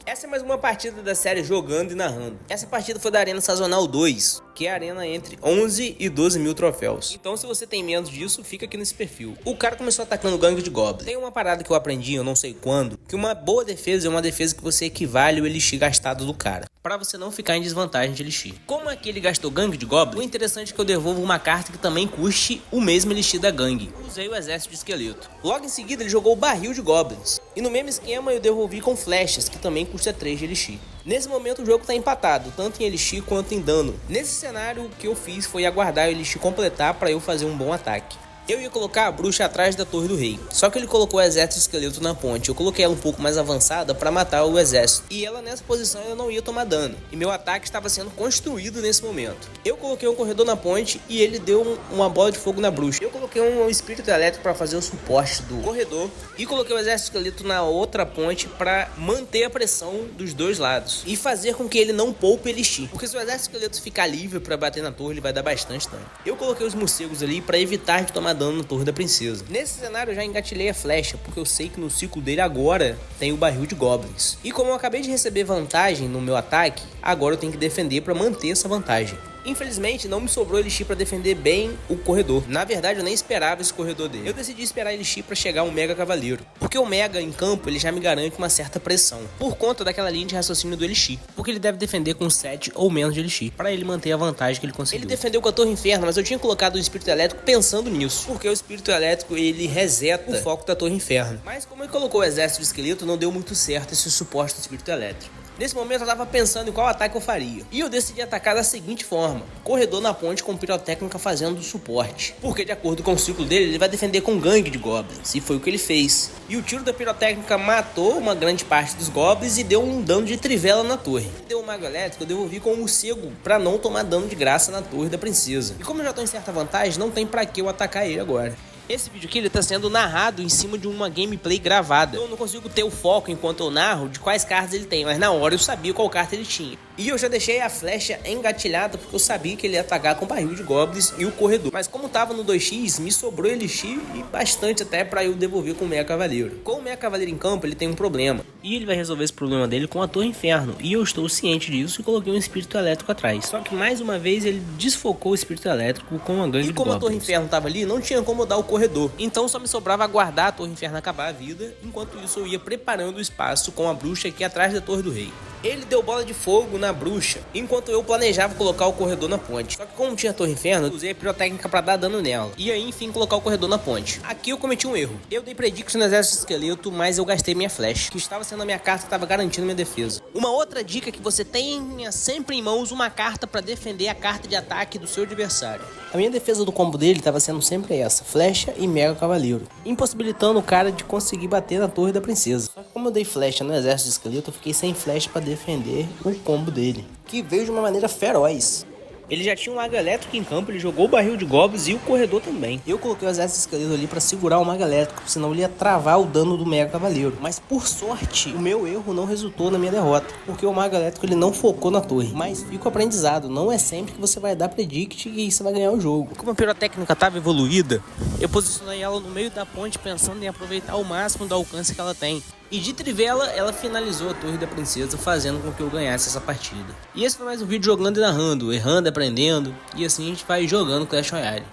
Essa é mais uma partida da série Jogando e Narrando. Essa partida foi da Arena Sazonal 2, que é a arena entre 11 e 12 mil troféus. Então se você tem menos disso, fica aqui nesse perfil. O cara começou atacando gangue de Goblin. Tem uma parada que eu aprendi, eu não sei quando, que uma boa defesa é uma defesa que você equivale ao elixir gastado do cara, para você não ficar em desvantagem de elixir. Como aqui ele gastou gangue de Goblin, o interessante é que eu devolvo uma carta que também custe o mesmo elixir da gangue. Usei o exército de esqueleto. Logo em seguida ele jogou o barril de Goblins. E no mesmo esquema eu devolvi com flechas, que também custa 3 de elixir. Nesse momento o jogo está empatado, tanto em elixir quanto em dano. Nesse cenário o que eu fiz foi aguardar o elixir completar para eu fazer um bom ataque. Eu ia colocar a bruxa atrás da torre do rei, só que ele colocou o exército esqueleto na ponte. Eu coloquei ela um pouco mais avançada para matar o exército, e ela nessa posição ela não ia tomar dano, e meu ataque estava sendo construído nesse momento. Eu coloquei um corredor na ponte e ele deu uma bola de fogo na bruxa. Eu coloquei um espírito elétrico para fazer o suporte do corredor, e coloquei o exército esqueleto na outra ponte para manter a pressão dos dois lados e fazer com que ele não poupe elixir, porque se o exército esqueleto ficar livre para bater na torre ele vai dar bastante dano. Eu coloquei os morcegos ali para evitar de tomar dano na torre da princesa. Nesse cenário eu já engatilhei a flecha, porque eu sei que no ciclo dele agora tem o barril de goblins. E como eu acabei de receber vantagem no meu ataque, agora eu tenho que defender para manter essa vantagem. Infelizmente não me sobrou elixir para defender bem o corredor. Na verdade eu nem esperava esse corredor dele. Eu decidi esperar elixir para chegar um mega cavaleiro, porque o mega em campo ele já me garante uma certa pressão, por conta daquela linha de raciocínio do elixir, porque ele deve defender com 7 ou menos de elixir, para ele manter a vantagem que ele conseguiu. Ele defendeu com a torre inferno, mas eu tinha colocado o espírito elétrico pensando nisso, porque o espírito elétrico ele reseta o foco da torre inferno. Mas como ele colocou o exército de esqueleto, não deu muito certo esse suporte do espírito elétrico. Nesse momento eu tava pensando em qual ataque eu faria, e eu decidi atacar da seguinte forma: corredor na ponte com pirotécnica fazendo suporte, porque de acordo com o ciclo dele, ele vai defender com gangue de goblins, e foi o que ele fez. E o tiro da pirotécnica matou uma grande parte dos goblins e deu um dano de trivela na torre. Deu um mago elétrico, eu devolvi com um morcego pra não tomar dano de graça na torre da princesa. E como eu já tô em certa vantagem, não tem pra que eu atacar ele agora. Esse vídeo aqui ele tá sendo narrado em cima de uma gameplay gravada. Eu não consigo ter o foco enquanto eu narro de quais cartas ele tem, mas na hora eu sabia qual carta ele tinha. E eu já deixei a flecha engatilhada porque eu sabia que ele ia atacar com o barril de goblins e o corredor. Mas como tava no 2x, me sobrou elixir e bastante até pra eu devolver com o meia cavaleiro. Com o meia cavaleiro em campo ele tem um problema, e ele vai resolver esse problema dele com a torre inferno. E eu estou ciente disso e coloquei um espírito elétrico atrás. Só que mais uma vez ele desfocou o espírito elétrico com uma gangue de goblins. E como a torre inferno tava ali, não tinha como dar o corredor. Então só me sobrava aguardar a torre inferno acabar a vida. Enquanto isso eu ia preparando o espaço com a bruxa aqui atrás da torre do rei. Ele deu bola de fogo na bruxa, enquanto eu planejava colocar o corredor na ponte. Só que como tinha torre inferno, eu usei a pirotécnica pra dar dano nela. E aí, enfim, colocar o corredor na ponte. Aqui eu cometi um erro. Eu dei prediction no exército esqueleto, mas eu gastei minha flecha, que estava sendo a minha carta que estava garantindo minha defesa. Uma outra dica é que você tenha sempre em mãos uma carta pra defender a carta de ataque do seu adversário. A minha defesa do combo dele estava sendo sempre essa: flecha e mega cavaleiro, impossibilitando o cara de conseguir bater na torre da princesa. Só que como eu dei flecha no exército esqueleto, eu fiquei sem flecha pra defender o combo dele, que veio de uma maneira feroz. Ele já tinha um mago elétrico em campo, ele jogou o barril de goblins e o corredor também. Eu coloquei o exército esqueleto ali pra segurar o mago elétrico, senão ele ia travar o dano do mega cavaleiro. Mas por sorte, o meu erro não resultou na minha derrota, porque o mago elétrico ele não focou na torre. Mas fica o aprendizado, não é sempre que você vai dar predict e você vai ganhar o jogo. Como a pirotécnica estava evoluída, eu posicionei ela no meio da ponte pensando em aproveitar o máximo do alcance que ela tem. E de trivela, ela finalizou a torre da princesa, fazendo com que eu ganhasse essa partida. E esse foi mais um vídeo Jogando e Narrando, errando, aprendendo, e assim a gente vai jogando Clash Royale.